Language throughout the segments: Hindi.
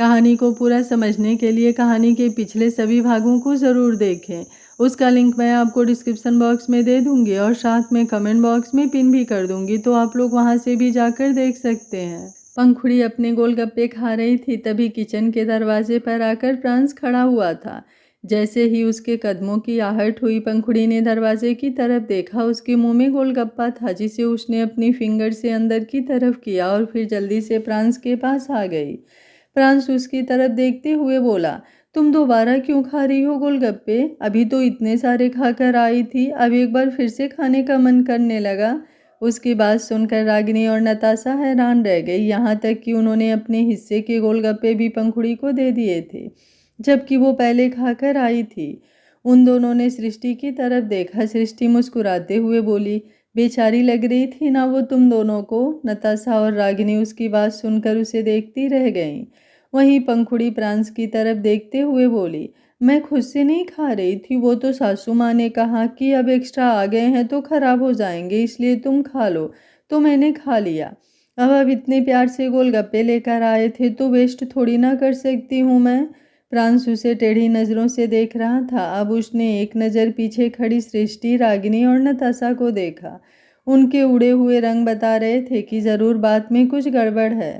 कहानी को पूरा समझने के लिए कहानी के पिछले सभी भागों को ज़रूर देखें। उसका लिंक मैं आपको डिस्क्रिप्शन बॉक्स में दे दूंगी और साथ में कमेंट बॉक्स में पिन भी कर दूंगी, तो आप लोग वहां से भी जाकर देख सकते हैं। पंखुड़ी अपने गोलगप्पे खा रही थी, तभी किचन के दरवाजे पर आकर प्रांस खड़ा हुआ था। जैसे ही उसके कदमों की आहट हुई, पंखुड़ी ने दरवाजे की तरफ देखा। उसके मुंह में गोलगप्पा था, जिसे उसने अपनी फिंगर से अंदर की तरफ किया और फिर जल्दी से प्रांस के पास आ गई। प्रांस उसकी तरफ देखते हुए बोला, तुम दोबारा क्यों खा रही हो गोलगप्पे? अभी तो इतने सारे खाकर आई थी, अब एक बार फिर से खाने का मन करने लगा। उसकी बात सुनकर रागिनी और नताशा हैरान रह गई, यहाँ तक कि उन्होंने अपने हिस्से के गोलगप्पे भी पंखुड़ी को दे दिए थे, जबकि वो पहले खाकर आई थी। उन दोनों ने सृष्टि की तरफ देखा। सृष्टि मुस्कुराते हुए बोली, बेचारी लग रही थी ना वो तुम दोनों को। नताशा और रागिनी उसकी बात सुनकर उसे देखती रह गईं। वहीं पंखुड़ी प्रांस की तरफ देखते हुए बोली, मैं खुद से नहीं खा रही थी, वो तो सासू माँ ने कहा कि अब एक्स्ट्रा आ गए हैं तो खराब हो जाएंगे, इसलिए तुम खा लो, तो मैंने खा लिया। अब इतने प्यार से गोलगप्पे लेकर आए थे तो वेस्ट थोड़ी ना कर सकती हूँ मैं। प्रांस उसे टेढ़ी नज़रों से देख रहा था। अब उसने एक नज़र पीछे खड़ी सृष्टि, रागिनी और नताशा को देखा। उनके उड़े हुए रंग बता रहे थे कि ज़रूर बात में कुछ गड़बड़ है।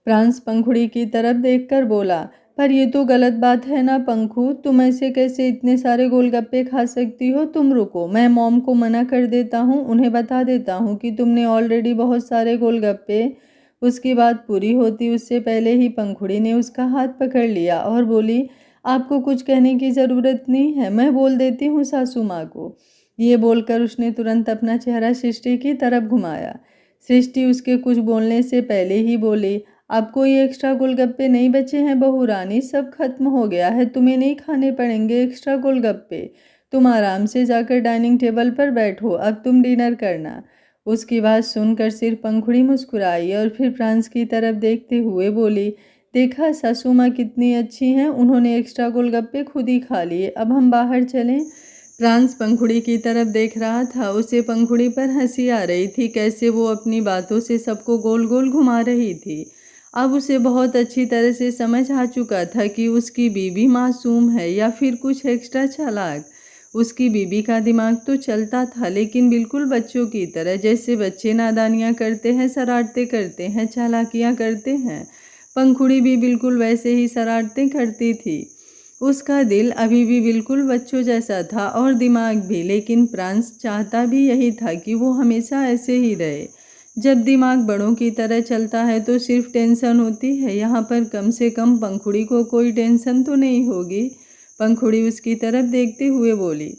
प्रांस पंखुड़ी की तरफ देखकर बोला, पर ये तो गलत बात है ना पंखु, तुम ऐसे कैसे इतने सारे गोलगप्पे खा सकती हो? तुम रुको, मैं मॉम को मना कर देता हूँ, उन्हें बता देता हूँ कि तुमने ऑलरेडी बहुत सारे गोलगप्पे। उसकी बात पूरी होती उससे पहले ही पंखुड़ी ने उसका हाथ पकड़ लिया और बोली, आपको कुछ कहने की ज़रूरत नहीं है, मैं बोल देती हूँ सासू माँ को। ये बोलकर उसने तुरंत अपना चेहरा सृष्टि की तरफ घुमाया। सृष्टि उसके कुछ बोलने से पहले ही बोली, अब कोई एक्स्ट्रा गोलगप्पे नहीं बचे हैं बहू रानी, सब खत्म हो गया है, तुम्हें नहीं खाने पड़ेंगे एक्स्ट्रा गोलगप्पे। तुम आराम से जाकर डाइनिंग टेबल पर बैठो, अब तुम डिनर करना। उसकी बात सुनकर सिर्फ पंखुड़ी मुस्कुराई और फिर प्रांस की तरफ देखते हुए बोली, देखा सासू माँ कितनी अच्छी हैं, उन्होंने एक्स्ट्रा गोलगप्पे खुद ही खा लिए, अब हम बाहर चलें। प्रांस पंखुड़ी की तरफ देख रहा था। उसे पंखुड़ी पर हंसी आ रही थी, कैसे वो अपनी बातों से सबको गोल गोल घुमा रही थी। अब उसे बहुत अच्छी तरह से समझ आ चुका था कि उसकी बीवी मासूम है या फिर कुछ एक्स्ट्रा चालाक। उसकी बीवी का दिमाग तो चलता था, लेकिन बिल्कुल बच्चों की तरह, जैसे बच्चे नादानियाँ करते हैं, शरारतें करते हैं, चालाकियाँ करते हैं। पंखुड़ी भी बिल्कुल वैसे ही शरारतें करती थी। उसका दिल अभी भी बिल्कुल बच्चों जैसा था और दिमाग भी, लेकिन प्रांस चाहता भी यही था कि वो हमेशा ऐसे ही रहे। जब दिमाग बड़ों की तरह चलता है तो सिर्फ टेंशन होती है, यहाँ पर कम से कम पंखुड़ी को कोई टेंशन तो नहीं होगी। पंखुड़ी उसकी तरफ देखते हुए बोली,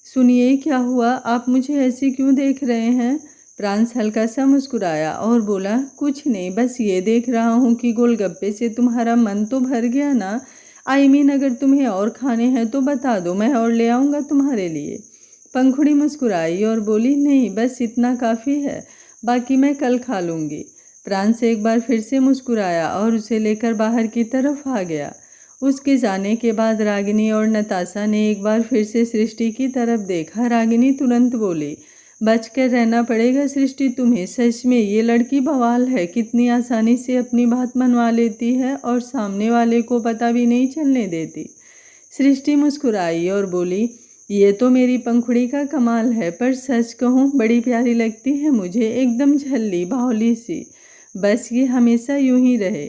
सुनिए क्या हुआ, आप मुझे ऐसे क्यों देख रहे हैं? प्रांस हल्का सा मुस्कुराया और बोला, कुछ नहीं, बस ये देख रहा हूँ कि गोलगप्पे से तुम्हारा मन तो भर गया ना। अगर तुम्हें और खाने हैं तो बता दो, मैं और ले आऊँगा तुम्हारे लिए। पंखुड़ी मुस्कुराई और बोली, नहीं बस इतना काफ़ी है, बाकी मैं कल खा लूँगी। प्रांस एक बार फिर से मुस्कुराया और उसे लेकर बाहर की तरफ आ गया। उसके जाने के बाद रागिनी और नताशा ने एक बार फिर से सृष्टि की तरफ देखा। रागिनी तुरंत बोली, बचकर रहना पड़ेगा सृष्टि तुम्हें, सच में ये लड़की बवाल है, कितनी आसानी से अपनी बात मनवा लेती है और सामने वाले को पता भी नहीं चलने देती। सृष्टि मुस्कुराई और बोली, ये तो मेरी पंखुड़ी का कमाल है, पर सच कहूँ बड़ी प्यारी लगती है मुझे, एकदम झल्ली बावली सी। बस ये हमेशा यूं ही रहे।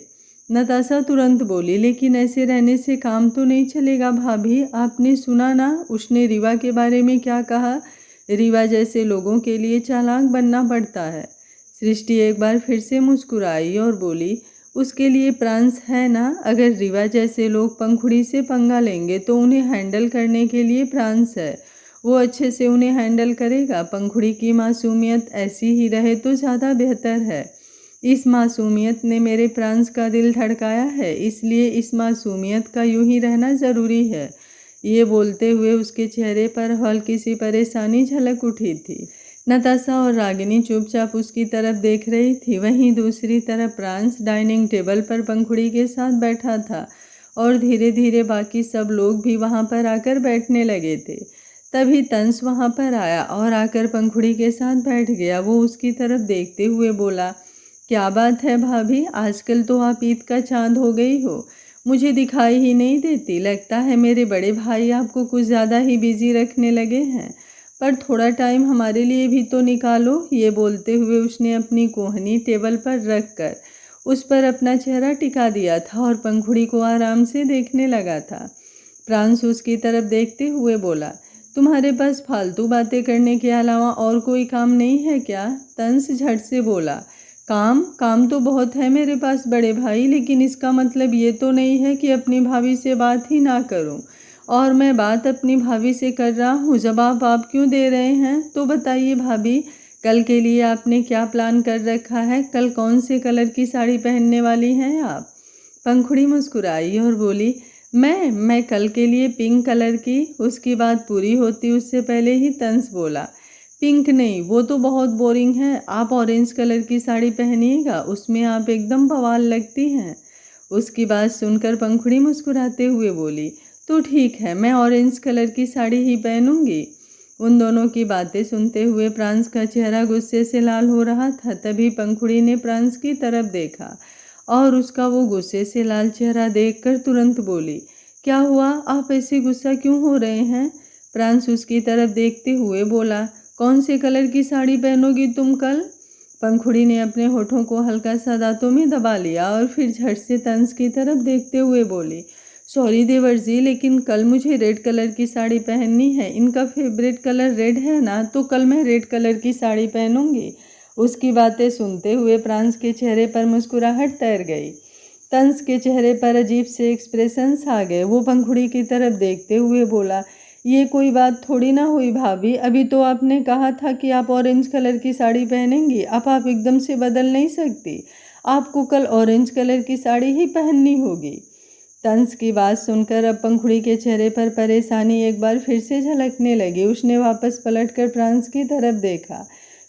नताशा तुरंत बोली, लेकिन ऐसे रहने से काम तो नहीं चलेगा भाभी, आपने सुना ना उसने रीवा के बारे में क्या कहा? रीवा जैसे लोगों के लिए चालाक बनना पड़ता है। सृष्टि एक बार फिर से मुस्कुराई और बोली, उसके लिए प्रांस है ना, अगर रीवा जैसे लोग पंखुड़ी से पंगा लेंगे तो उन्हें हैंडल करने के लिए प्रांस है, वो अच्छे से उन्हें हैंडल करेगा। पंखुड़ी की मासूमियत ऐसी ही रहे तो ज़्यादा बेहतर है। इस मासूमियत ने मेरे प्रांस का दिल धड़काया है, इसलिए इस मासूमियत का यूं ही रहना ज़रूरी है। ये बोलते हुए उसके चेहरे पर हल्की सी परेशानी झलक उठी थी। नताशा और रागिनी चुपचाप उसकी तरफ देख रही थी। वहीं दूसरी तरफ प्रांस डाइनिंग टेबल पर पंखुड़ी के साथ बैठा था और धीरे धीरे बाकी सब लोग भी वहां पर आकर बैठने लगे थे। तभी तंस वहां पर आया और आकर पंखुड़ी के साथ बैठ गया। वो उसकी तरफ देखते हुए बोला, क्या बात है भाभी, आजकल तो आप ईद का चांद हो गई हो। मुझे दिखाई ही नहीं देती। लगता है मेरे बड़े भाई आपको कुछ ज़्यादा ही बिजी रखने लगे हैं, पर थोड़ा टाइम हमारे लिए भी तो निकालो। ये बोलते हुए उसने अपनी कोहनी टेबल पर रख कर उस पर अपना चेहरा टिका दिया था और पंखुड़ी को आराम से देखने लगा था। प्रांस उसकी तरफ देखते हुए बोला, तुम्हारे पास फालतू बातें करने के अलावा और कोई काम नहीं है क्या? तंस झट से बोला, काम तो बहुत है मेरे पास बड़े भाई, लेकिन इसका मतलब ये तो नहीं है कि अपनी भाभी से बात ही ना करूं। और मैं बात अपनी भाभी से कर रहा हूँ। जवाब आप क्यों दे रहे हैं? तो बताइए भाभी, कल के लिए आपने क्या प्लान कर रखा है? कल कौन से कलर की साड़ी पहनने वाली हैं आप? पंखुड़ी मुस्कुराई और बोली, मैं कल के लिए पिंक कलर की। उसकी बात पूरी होती उससे पहले ही तंस बोला, पिंक नहीं, वो तो बहुत बोरिंग है। आप ऑरेंज कलर की साड़ी पहनिएगा, उसमें आप एकदम बवाल लगती हैं। उसकी बात सुनकर पंखुड़ी मुस्कुराते हुए बोली, तो ठीक है, मैं ऑरेंज कलर की साड़ी ही पहनूंगी। उन दोनों की बातें सुनते हुए प्रांस का चेहरा गुस्से से लाल हो रहा था। तभी पंखुड़ी ने प्रांस की तरफ देखा और उसका वो गुस्से से लाल चेहरा देखकर तुरंत बोली, क्या हुआ? आप ऐसे गुस्सा क्यों हो रहे हैं? प्रांस उसकी तरफ देखते हुए बोला, कौन से कलर की साड़ी पहनोगी तुम कल? पंखुड़ी ने अपने होठों को हल्का सा दांतों में दबा लिया और फिर झट से तंस की तरफ देखते हुए बोली, सॉरी देवर जी, लेकिन कल मुझे रेड कलर की साड़ी पहननी है। इनका फेवरेट कलर रेड है ना, तो कल मैं रेड कलर की साड़ी पहनूंगी। उसकी बातें सुनते हुए प्रांस के चेहरे पर मुस्कुराहट तैर गई। तंस के चेहरे पर अजीब से एक्सप्रेशंस आ गए। वो पंखुड़ी की तरफ देखते हुए बोला, ये कोई बात थोड़ी ना हुई भाभी, अभी तो आपने कहा था कि आप ऑरेंज कलर की साड़ी पहनेंगी। अब आप एकदम से बदल नहीं सकती। आपको कल ऑरेंज कलर की साड़ी ही पहननी होगी। तंस की बात सुनकर अब पंखुड़ी के चेहरे पर परेशानी एक बार फिर से झलकने लगी। उसने वापस पलटकर प्रांस की तरफ देखा,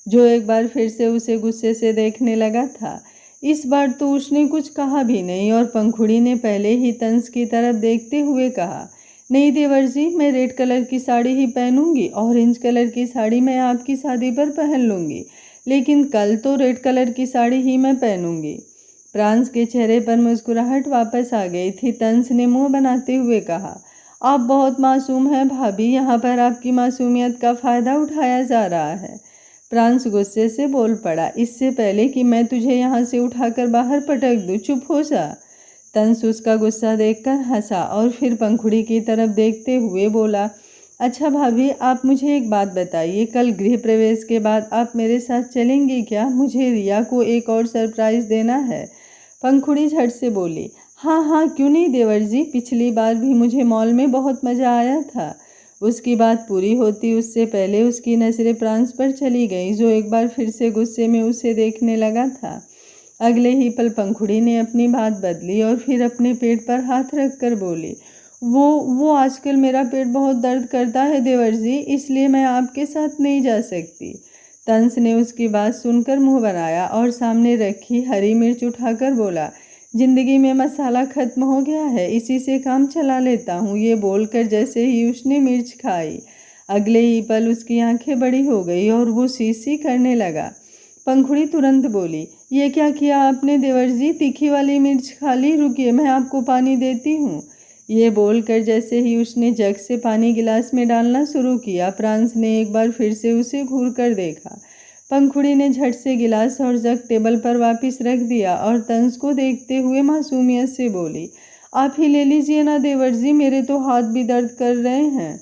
जो एक बार फिर से उसे गुस्से से देखने लगा था। इस बार तो उसने कुछ कहा भी नहीं और पंखुड़ी ने पहले ही तंस की तरफ देखते हुए कहा, नहीं देवर जी, मैं रेड कलर की साड़ी ही पहनूंगी। ऑरेंज कलर की साड़ी मैं आपकी शादी पर पहन लूंगी, लेकिन कल तो रेड कलर की साड़ी ही मैं पहनूंगी। प्रांस के चेहरे पर मुस्कुराहट वापस आ गई थी। तंस ने मुंह बनाते हुए कहा, आप बहुत मासूम हैं भाभी, यहाँ पर आपकी मासूमियत का फ़ायदा उठाया जा रहा है। प्रांस गुस्से से बोल पड़ा, इससे पहले कि मैं तुझे यहाँ से उठाकर बाहर पटक दूँ, चुप हो जा। तंस उसका गुस्सा देखकर हंसा और फिर पंखुड़ी की तरफ देखते हुए बोला, अच्छा भाभी, आप मुझे एक बात बताइए, कल गृह प्रवेश के बाद आप मेरे साथ चलेंगी क्या? मुझे रिया को एक और सरप्राइज़ देना है। पंखुड़ी झट से बोली, हाँ हाँ, क्यों नहीं देवर जी, पिछली बार भी मुझे मॉल में बहुत मज़ा आया था। उसकी बात पूरी होती उससे पहले उसकी नज़रें प्रांस पर चली गई, जो एक बार फिर से गुस्से में उसे देखने लगा था। अगले ही पल पंखुड़ी ने अपनी बात बदली और फिर अपने पेट पर हाथ रखकर बोली, वो आजकल मेरा पेट बहुत दर्द करता है देवर जी, इसलिए मैं आपके साथ नहीं जा सकती। तंस ने उसकी बात सुनकर मुंह बनाया और सामने रखी हरी मिर्च उठाकर बोला, जिंदगी में मसाला खत्म हो गया है, इसी से काम चला लेता हूँ। ये बोलकर जैसे ही उसने मिर्च खाई, अगले ही पल उसकी आंखें बड़ी हो गई और वो सी करने लगा। पंखुड़ी तुरंत बोली, ये क्या किया आपने देवर जी? तीखी वाली मिर्च खा ली? रुकिए, मैं आपको पानी देती हूँ। ये बोलकर जैसे ही उसने जग से पानी गिलास में डालना शुरू किया, प्रांस ने एक बार फिर से उसे घूर कर देखा। पंखुड़ी ने झट से गिलास और जग टेबल पर वापस रख दिया और तंस को देखते हुए मासूमियत से बोली, आप ही ले लीजिए ना देवर जी, मेरे तो हाथ भी दर्द कर रहे हैं।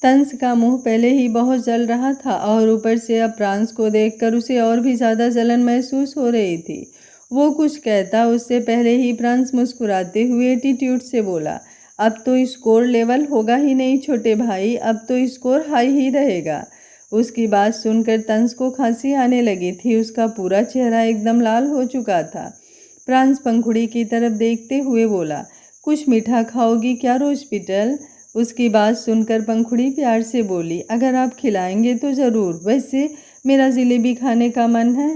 तंस का मुंह पहले ही बहुत जल रहा था और ऊपर से अब प्रांस को देखकर उसे और भी ज़्यादा जलन महसूस हो रही थी। वो कुछ कहता उससे पहले ही प्रांस मुस्कुराते हुए एटीट्यूड से बोला, अब तो स्कोर लेवल होगा ही नहीं छोटे भाई, अब तो स्कोर हाई ही रहेगा। उसकी बात सुनकर तंस को खांसी आने लगी थी। उसका पूरा चेहरा एकदम लाल हो चुका था। प्रांस पंखुड़ी की तरफ देखते हुए बोला, कुछ मीठा खाओगी क्या रोज पिटल? उसकी बात सुनकर पंखुड़ी प्यार से बोली, अगर आप खिलाएंगे तो ज़रूर, वैसे मेरा जलेबी खाने का मन है।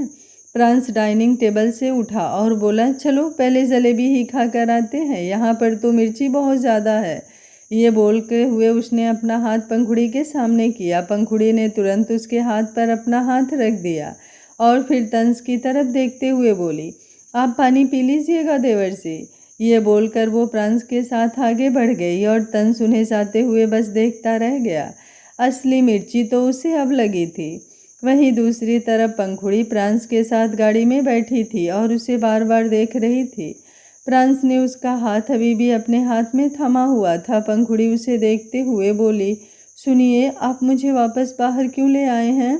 प्रांस डाइनिंग टेबल से उठा और बोला, चलो पहले जलेबी ही खा कर आते हैं, यहाँ पर तो मिर्ची बहुत ज़्यादा है। ये बोलते हुए उसने अपना हाथ पंखुड़ी के सामने किया। पंखुड़ी ने तुरंत उसके हाथ पर अपना हाथ रख दिया और फिर तंस की तरफ देखते हुए बोली, आप पानी पी लीजिएगा देवर जी। ये बोलकर वो प्रांस के साथ आगे बढ़ गई और तंस उन्हें जाते हुए बस देखता रह गया। असली मिर्ची तो उसे अब लगी थी। वहीं दूसरी तरफ पंखुड़ी प्रांस के साथ गाड़ी में बैठी थी और उसे बार बार देख रही थी। प्रांस ने उसका हाथ अभी भी अपने हाथ में थमा हुआ था। पंखुड़ी उसे देखते हुए बोली, सुनिए, आप मुझे वापस बाहर क्यों ले आए हैं?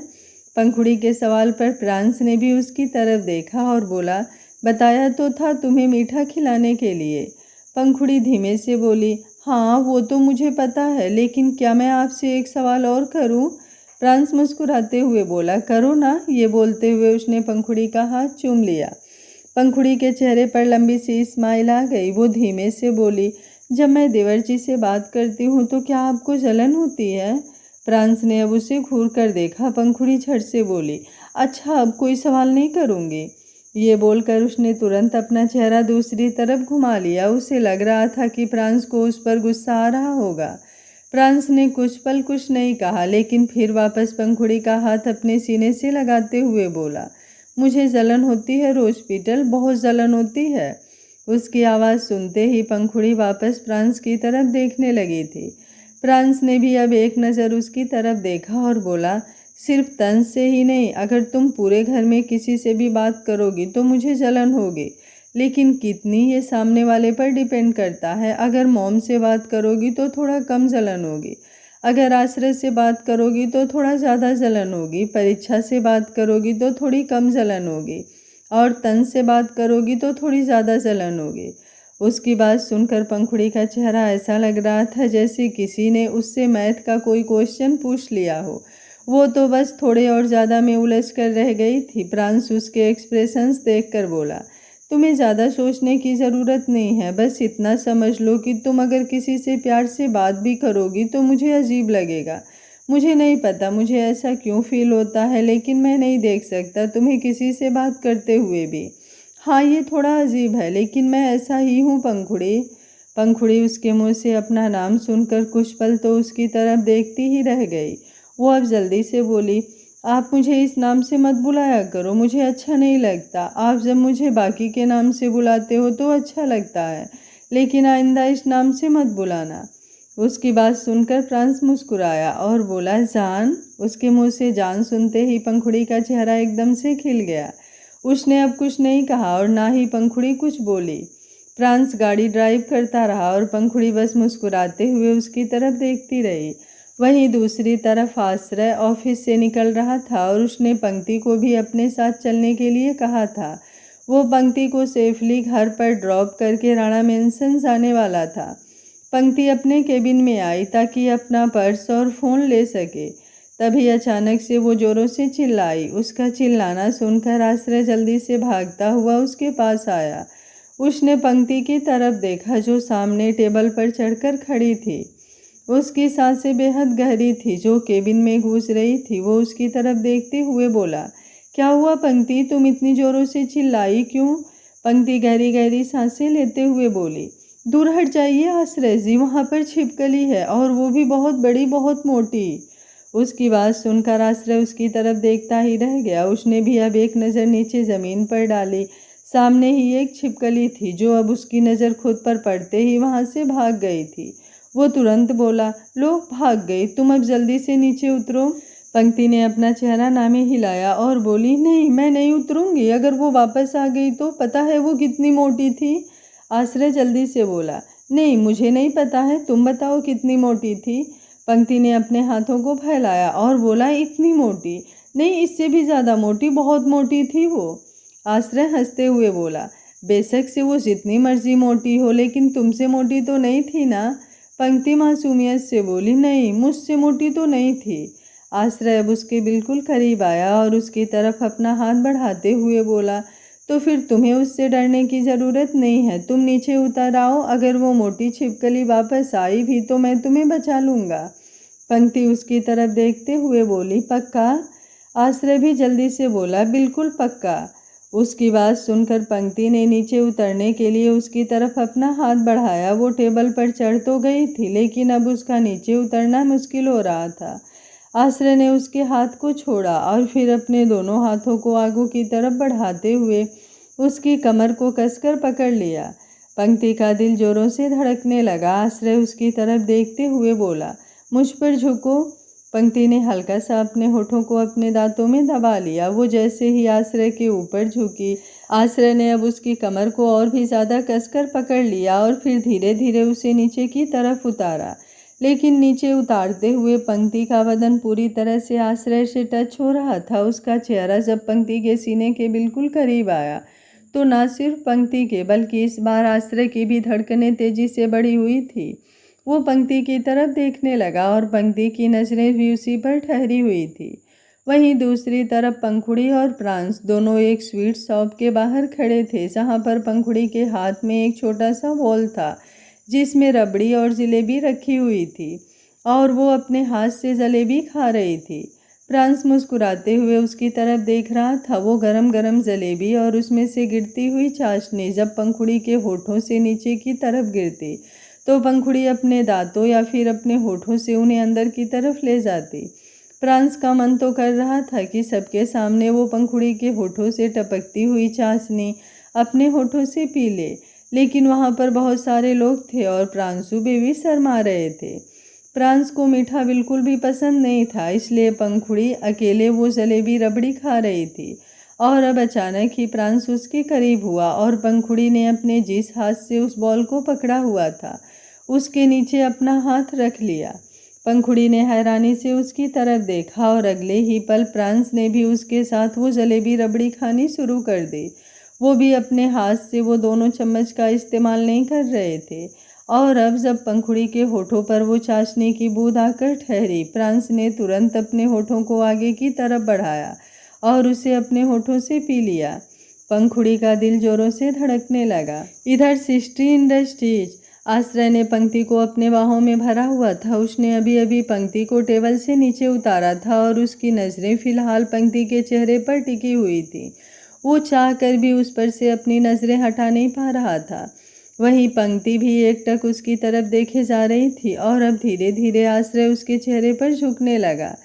पंखुड़ी के सवाल पर प्रांस ने भी उसकी तरफ देखा और बोला, बताया तो था तुम्हें मीठा खिलाने के लिए। पंखुड़ी धीमे से बोली, हाँ वो तो मुझे पता है, लेकिन क्या मैं आपसे एक सवाल और करूं? प्रांस मुस्कुराते हुए बोला, करो ना। ये बोलते हुए उसने पंखुड़ी का हाथ चूम लिया। पंखुड़ी के चेहरे पर लंबी सी स्माइल आ गई। वो धीमे से बोली, जब मैं देवर्ची से बात करती हूँ तो क्या आपको जलन होती है? प्रांस ने अब उसे घूर कर देखा। पंखुड़ी झट से बोली, अच्छा अब कोई सवाल नहीं करूँगी। ये बोलकर उसने तुरंत अपना चेहरा दूसरी तरफ घुमा लिया। उसे लग रहा था कि प्रांस को उस पर गुस्सा आ रहा होगा। प्रांस ने कुछ पल कुछ नहीं कहा, लेकिन फिर वापस पंखुड़ी का हाथ अपने सीने से लगाते हुए बोला, मुझे जलन होती है रोज-पीटल, बहुत जलन होती है। उसकी आवाज़ सुनते ही पंखुड़ी वापस प्रांस की तरफ देखने लगी थी। प्रांस ने भी अब एक नज़र उसकी तरफ देखा और बोला, सिर्फ तंज से ही नहीं, अगर तुम पूरे घर में किसी से भी बात करोगी तो मुझे जलन होगी, लेकिन कितनी ये सामने वाले पर डिपेंड करता है। अगर मॉम से बात करोगी तो थोड़ा कम जलन होगी, अगर आश्रय से बात करोगी तो थोड़ा ज़्यादा जलन होगी, परीक्षा से बात करोगी तो थोड़ी कम जलन होगी, और तंज से बात करोगी तो थोड़ी ज़्यादा जलन होगी। उसकी बात सुनकर पंखुड़ी का चेहरा ऐसा लग रहा था जैसे किसी ने उससे मैथ का कोई क्वेश्चन पूछ लिया हो। वो तो बस थोड़े और ज़्यादा में उलझ कर रह गई थी। प्रांस उसके एक्सप्रेशंस देखकर बोला, तुम्हें ज़्यादा सोचने की ज़रूरत नहीं है, बस इतना समझ लो कि तुम अगर किसी से प्यार से बात भी करोगी तो मुझे अजीब लगेगा। मुझे नहीं पता मुझे ऐसा क्यों फील होता है, लेकिन मैं नहीं देख सकता तुम्हें किसी से बात करते हुए भी। हाँ, ये थोड़ा अजीब है, लेकिन मैं ऐसा ही हूँ पंखुड़ी। पंखुड़ी उसके मुंह से अपना नाम सुनकर कुछ पल तो उसकी तरफ देखती ही रह गई। वो अब जल्दी से बोली, आप मुझे इस नाम से मत बुलाया करो, मुझे अच्छा नहीं लगता। आप जब मुझे बाकी के नाम से बुलाते हो तो अच्छा लगता है, लेकिन आइंदा इस नाम से मत बुलाना। उसकी बात सुनकर प्रांस मुस्कुराया और बोला, जान। उसके मुंह से जान सुनते ही पंखुड़ी का चेहरा एकदम से खिल गया। उसने अब कुछ नहीं कहा और ना ही पंखुड़ी कुछ बोली। प्रांस गाड़ी ड्राइव करता रहा और पंखुड़ी बस मुस्कुराते हुए उसकी तरफ देखती रही। वहीं दूसरी तरफ आश्रय ऑफिस से निकल रहा था और उसने पंक्ति को भी अपने साथ चलने के लिए कहा था। वो पंक्ति को सेफली घर पर ड्रॉप करके राणा मेंशन जाने वाला था। पंक्ति अपने केबिन में आई ताकि अपना पर्स और फ़ोन ले सके। तभी अचानक से वो जोरों से चिल्लाई। उसका चिल्लाना सुनकर आश्रय जल्दी से भागता हुआ उसके पास आया। उसने पंक्ति की तरफ देखा जो सामने टेबल पर चढ़कर खड़ी थी। उसकी सांसें बेहद गहरी थी जो केबिन में घुस रही थी। वो उसकी तरफ देखते हुए बोला, क्या हुआ पंक्ति, तुम इतनी जोरों से चिल्लाई क्यों? पंक्ति गहरी गहरी सांसें लेते हुए बोली, दूर हट जाइए आश्रय जी, वहाँ पर छिपकली है और वो भी बहुत बड़ी, बहुत मोटी। उसकी बात सुनकर आश्रय उसकी तरफ देखता ही रह गया। उसने भी अब एक नज़र नीचे ज़मीन पर डाली। सामने ही एक छिपकली थी जो अब उसकी नज़र खुद पर पड़ते ही वहाँ से भाग गई थी। वो तुरंत बोला, लो भाग गई, तुम अब जल्दी से नीचे उतरो। पंक्ति ने अपना चेहरा नामे हिलाया और बोली, नहीं मैं नहीं उतरूंगी, अगर वो वापस आ गई तो पता है वो कितनी मोटी थी। आश्रय जल्दी से बोला, नहीं मुझे नहीं पता है, तुम बताओ कितनी मोटी थी। पंक्ति ने अपने हाथों को फैलाया और बोला, इतनी मोटी नहीं, इससे भी ज़्यादा मोटी, बहुत मोटी थी वो। आश्रय हंसते हुए बोला, बेशक से वो जितनी मर्जी मोटी हो, लेकिन तुमसे मोटी तो नहीं थी ना। पंक्ति मासूमियत से बोली, नहीं मुझसे मोटी तो नहीं थी। आश्रय अब उसके बिल्कुल करीब आया और उसकी तरफ अपना हाथ बढ़ाते हुए बोला, तो फिर तुम्हें उससे डरने की ज़रूरत नहीं है, तुम नीचे उतर आओ, अगर वो मोटी छिपकली वापस आई भी तो मैं तुम्हें बचा लूँगा। पंक्ति उसकी तरफ देखते हुए बोली, पक्का? आश्रय भी जल्दी से बोला, बिल्कुल पक्का। उसकी बात सुनकर पंक्ति ने नीचे उतरने के लिए उसकी तरफ अपना हाथ बढ़ाया। वो टेबल पर चढ़ तो गई थी, लेकिन अब उसका नीचे उतरना मुश्किल हो रहा था। आश्रय ने उसके हाथ को छोड़ा और फिर अपने दोनों हाथों को आगू की तरफ बढ़ाते हुए उसकी कमर को कसकर पकड़ लिया। पंक्ति का दिल जोरों से धड़कने लगा। आश्रय उसकी तरफ देखते हुए बोला, मुझ पर झुको। पंक्ति ने हल्का सा अपने होठों को अपने दांतों में दबा लिया। वो जैसे ही आश्रय के ऊपर झुकी, आश्रय ने अब उसकी कमर को और भी ज्यादा कसकर पकड़ लिया और फिर धीरे धीरे उसे नीचे की तरफ उतारा। लेकिन नीचे उतारते हुए पंक्ति का बदन पूरी तरह से आश्रय से टच हो रहा था। उसका चेहरा जब पंक्ति के सीने के बिल्कुल करीब आया तो न सिर्फ पंक्ति के बल्कि इस बार आश्रय की भी धड़कनें तेजी से बढ़ी हुई थी। वो पंक्ति की तरफ देखने लगा और पंक्ति की नजरें भी उसी पर ठहरी हुई थी। वहीं दूसरी तरफ पंखुड़ी और प्रांस दोनों एक स्वीट शॉप के बाहर खड़े थे, जहां पर पंखुड़ी के हाथ में एक छोटा सा बॉल था जिसमें रबड़ी और जलेबी रखी हुई थी और वो अपने हाथ से जलेबी खा रही थी। प्रांस मुस्कुराते हुए उसकी तरफ देख रहा था। वो गरम गरम जलेबी और उसमें से गिरती हुई चाशनी जब पंखुड़ी के होठों से नीचे की तरफ गिरती तो पंखुड़ी अपने दांतों या फिर अपने होठों से उन्हें अंदर की तरफ ले जाती। प्रांस का मन तो कर रहा था कि सबके सामने वो पंखुड़ी के होठों से टपकती हुई चाशनी अपने होठों से पी ले, लेकिन वहाँ पर बहुत सारे लोग थे और प्रांसु बेबी शर्मा रहे थे। प्रांस को मीठा बिल्कुल भी पसंद नहीं था, इसलिए पंखुड़ी अकेले वो जलेबी रबड़ी खा रही थी। और अब अचानक ही प्रांस उसके करीब हुआ और पंखुड़ी ने अपने जिस हाथ से उस बॉल को पकड़ा हुआ था उसके नीचे अपना हाथ रख लिया। पंखुड़ी ने हैरानी से उसकी तरफ देखा और अगले ही पल प्रांस ने भी उसके साथ वो जलेबी रबड़ी खानी शुरू कर दी। वो भी अपने हाथ से वो दोनों चम्मच का इस्तेमाल नहीं कर रहे थे। और अब जब पंखुड़ी के होठों पर वो चाशनी की बूंद आकर ठहरी, प्रांस ने तुरंत अपने होठों को आगे की तरफ बढ़ाया और उसे अपने होठों से पी लिया। पंखुड़ी का दिल जोरों से धड़कने लगा। इधर सिस्ट्री इंडस्ट्रीज, आश्रय ने पंक्ति को अपने बाहों में भरा हुआ था। उसने अभी अभी पंक्ति को टेबल से नीचे उतारा था और उसकी नज़रें फिलहाल पंक्ति के चेहरे पर टिकी हुई थी। वो चाह कर भी उस पर से अपनी नज़रें हटा नहीं पा रहा था। वहीं पंक्ति भी एकटक उसकी तरफ देखे जा रही थी और अब धीरे धीरे आश्रय उसके चेहरे पर झुकने लगा।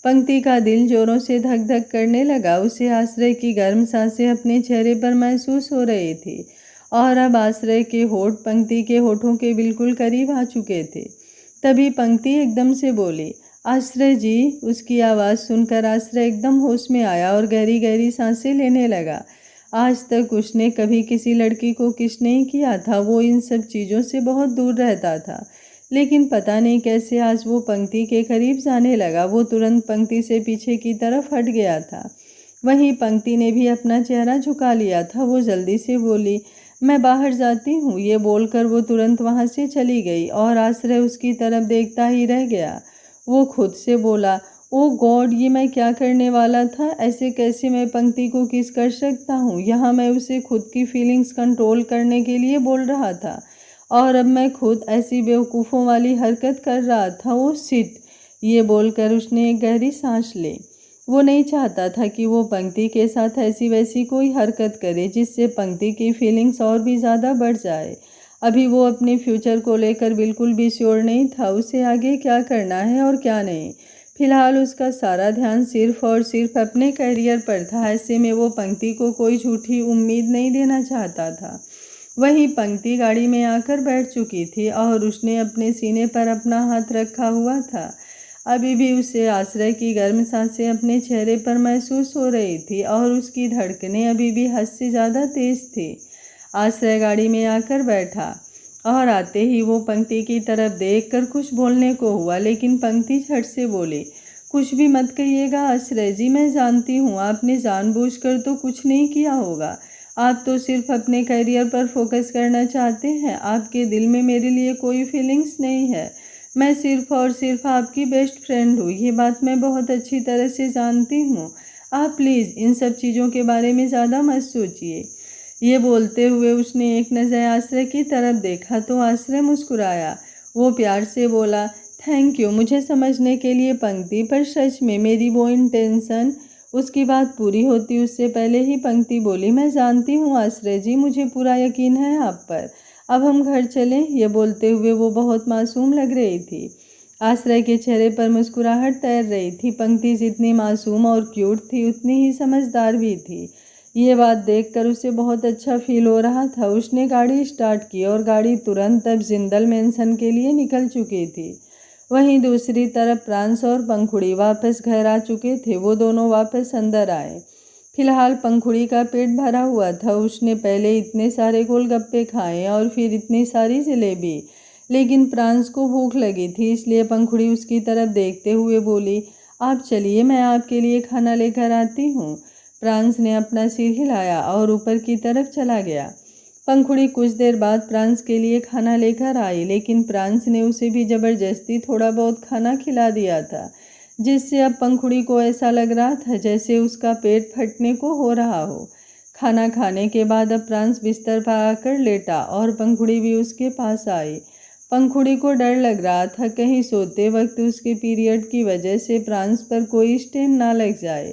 पंक्ति का दिल जोरों से धक धक करने लगा। उसे आश्रय की गर्म सांसें अपने चेहरे पर महसूस हो रही थी और अब आश्रय के होठ पंक्ति के होठों के बिल्कुल करीब आ चुके थे। तभी पंक्ति एकदम से बोली, आश्रय जी। उसकी आवाज़ सुनकर आश्रय एकदम होश में आया और गहरी गहरी सांसें लेने लगा। आज तक उसने कभी किसी लड़की को किस नहीं किया था। वो इन सब चीज़ों से बहुत दूर रहता था, लेकिन पता नहीं कैसे आज वो पंक्ति के करीब जाने लगा। वो तुरंत पंक्ति से पीछे की तरफ हट गया था। वहीं पंक्ति ने भी अपना चेहरा झुका लिया था। वो जल्दी से बोली, मैं बाहर जाती हूँ। ये बोलकर वो तुरंत वहाँ से चली गई और आश्रय उसकी तरफ देखता ही रह गया। वो खुद से बोला, ओ गॉड, ये मैं क्या करने वाला था। ऐसे कैसे मैं पंक्ति को किस कर सकता हूँ। यहाँ मैं उसे खुद की फीलिंग्स कंट्रोल करने के लिए बोल रहा था और अब मैं खुद ऐसी बेवकूफ़ों वाली हरकत कर रहा था। वो शिट। ये बोलकर उसने एक गहरी सांस ली। वो नहीं चाहता था कि वो पंक्ति के साथ ऐसी वैसी कोई हरकत करे जिससे पंक्ति की फीलिंग्स और भी ज़्यादा बढ़ जाए। अभी वो अपने फ्यूचर को लेकर बिल्कुल भी श्योर नहीं था, उसे आगे क्या करना है और क्या नहीं। फिलहाल उसका सारा ध्यान सिर्फ और सिर्फ अपने करियर पर था। ऐसे में वो पंक्ति को कोई झूठी उम्मीद नहीं देना चाहता था। वहीं पंक्ति गाड़ी में आकर बैठ चुकी थी और उसने अपने सीने पर अपना हाथ रखा हुआ था। अभी भी उसे आश्रय की गर्म सांसें अपने चेहरे पर महसूस हो रही थी और उसकी धड़कनें अभी भी हद से ज़्यादा तेज थी। आश्रय गाड़ी में आकर बैठा और आते ही वो पंक्ति की तरफ देखकर कुछ बोलने को हुआ, लेकिन पंक्ति झट से बोली, कुछ भी मत कहिएगा आश्रय जी। मैं जानती हूँ आपने जानबूझकर तो कुछ नहीं किया होगा। आप तो सिर्फ अपने करियर पर फोकस करना चाहते हैं। आपके दिल में मेरे लिए कोई फीलिंग्स नहीं है। मैं सिर्फ और सिर्फ आपकी बेस्ट फ्रेंड हूँ। ये बात मैं बहुत अच्छी तरह से जानती हूँ। आप प्लीज़ इन सब चीज़ों के बारे में ज़्यादा मत सोचिए। ये बोलते हुए उसने एक नज़र आश्रय की तरफ देखा तो आश्रय मुस्कुराया। वो प्यार से बोला, थैंक यू मुझे समझने के लिए पंक्ति, पर सच में मेरी वो इंटेंशन। उसकी बात पूरी होती उससे पहले ही पंक्ति बोली, मैं जानती हूँ आश्रय जी, मुझे पूरा यकीन है आप पर। अब हम घर चलें। ये बोलते हुए वो बहुत मासूम लग रही थी। आश्रय के चेहरे पर मुस्कुराहट तैर रही थी। पंक्ति जितनी मासूम और क्यूट थी उतनी ही समझदार भी थी। ये बात देखकर उसे बहुत अच्छा फील हो रहा था। उसने गाड़ी स्टार्ट की और गाड़ी तुरंत अब जिंदल मेंशन के लिए निकल चुकी थी। वहीं दूसरी तरफ प्रांस और पंखुड़ी वापस घर आ चुके थे। वो दोनों वापस अंदर आए। फिलहाल पंखुड़ी का पेट भरा हुआ था। उसने पहले इतने सारे गोलगप्पे खाए और फिर इतनी सारी जलेबी, लेकिन प्रांस को भूख लगी थी, इसलिए पंखुड़ी उसकी तरफ देखते हुए बोली, आप चलिए, मैं आपके लिए खाना लेकर आती हूँ। प्रांस ने अपना सिर हिलाया और ऊपर की तरफ चला गया। पंखुड़ी कुछ देर बाद प्रांस के लिए खाना लेकर आई, लेकिन प्रांस ने उसे भी जबरदस्ती थोड़ा बहुत खाना खिला दिया था, जिससे अब पंखुड़ी को ऐसा लग रहा था जैसे उसका पेट फटने को हो रहा हो। खाना खाने के बाद अब प्रांस बिस्तर पर आकर लेटा और पंखुड़ी भी उसके पास आई। पंखुड़ी को डर लग रहा था कहीं सोते वक्त उसके पीरियड की वजह से प्रांस पर कोई स्टेन ना लग जाए,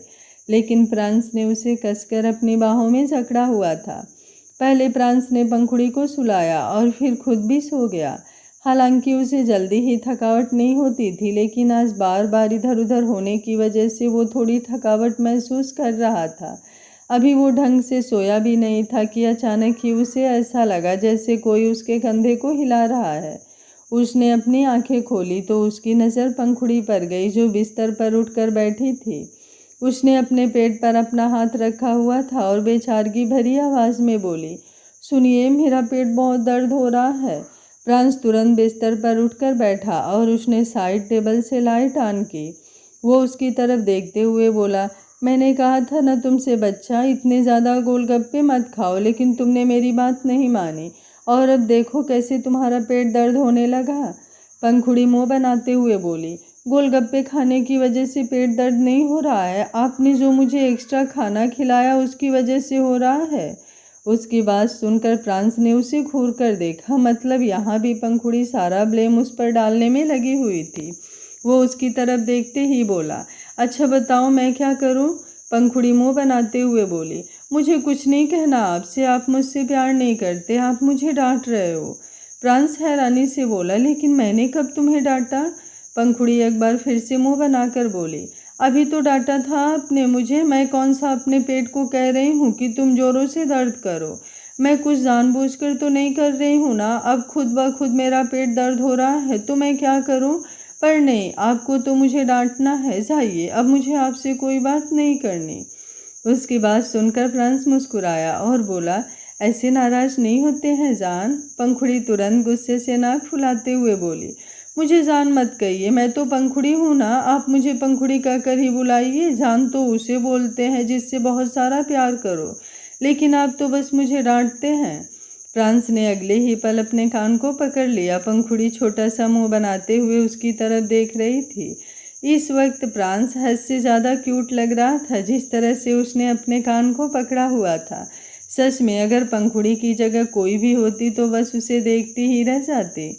लेकिन प्रांस ने उसे कसकर अपनी बाहों में जकड़ा हुआ था। पहले प्रांस ने पंखुड़ी को सुलाया और फिर खुद भी सो गया। हालांकि उसे जल्दी ही थकावट नहीं होती थी, लेकिन आज बार बार इधर उधर होने की वजह से वो थोड़ी थकावट महसूस कर रहा था। अभी वो ढंग से सोया भी नहीं था कि अचानक ही उसे ऐसा लगा जैसे कोई उसके कंधे को हिला रहा है। उसने अपनी आंखें खोली तो उसकी नज़र पंखुड़ी पर गई, जो बिस्तर पर उठकर बैठी थी। उसने अपने पेट पर अपना हाथ रखा हुआ था और बेचारगी भरी आवाज़ में बोली, सुनिए, मेरा पेट बहुत दर्द हो रहा है। प्रांस तुरंत बिस्तर पर उठकर बैठा और उसने साइड टेबल से लाइट ऑन की। वो उसकी तरफ देखते हुए बोला, मैंने कहा था ना तुमसे बच्चा, इतने ज़्यादा गोलगप्पे मत खाओ, लेकिन तुमने मेरी बात नहीं मानी और अब देखो कैसे तुम्हारा पेट दर्द होने लगा। पंखुड़ी मुँह बनाते हुए बोली, गोलगप्पे खाने की वजह से पेट दर्द नहीं हो रहा है, आपने जो मुझे एक्स्ट्रा खाना खिलाया उसकी वजह से हो रहा है। उसकी बात सुनकर प्रांस ने उसे घूर कर देखा। मतलब यहाँ भी पंखुड़ी सारा ब्लेम उस पर डालने में लगी हुई थी। वो उसकी तरफ देखते ही बोला, अच्छा बताओ मैं क्या करूँ? पंखुड़ी मुँह बनाते हुए बोली, मुझे कुछ नहीं कहना आपसे, आप मुझसे प्यार नहीं करते, आप मुझे डांट रहे हो। प्रांस हैरानी से बोला, लेकिन मैंने कब तुम्हें डांटा? पंखुड़ी एक बार फिर से मुंह बनाकर बोली, अभी तो डांटा था आपने मुझे। मैं कौन सा अपने पेट को कह रही हूँ कि तुम जोरों से दर्द करो। मैं कुछ जानबूझकर तो नहीं कर रही हूँ ना। अब खुद ब खुद मेरा पेट दर्द हो रहा है तो मैं क्या करूँ? पर नहीं, आपको तो मुझे डांटना है। जाइए, अब मुझे आपसे कोई बात नहीं करनी। उसकी बात सुनकर प्रांस मुस्कुराया और बोला, ऐसे नाराज नहीं होते हैं जान। पंखुड़ी तुरंत गुस्से से नाक फुलाते हुए बोली, मुझे जान मत कहिए, मैं तो पंखुड़ी हूँ ना। आप मुझे पंखुड़ी कहकर ही बुलाइए। जान तो उसे बोलते हैं जिससे बहुत सारा प्यार करो, लेकिन आप तो बस मुझे डांटते हैं। प्रांस ने अगले ही पल अपने कान को पकड़ लिया। पंखुड़ी छोटा सा मुंह बनाते हुए उसकी तरफ देख रही थी। इस वक्त प्रांस हद से ज़्यादा क्यूट लग रहा था, जिस तरह से उसने अपने कान को पकड़ा हुआ था। सच में अगर पंखुड़ी की जगह कोई भी होती तो बस उसे देखती ही रह जाती।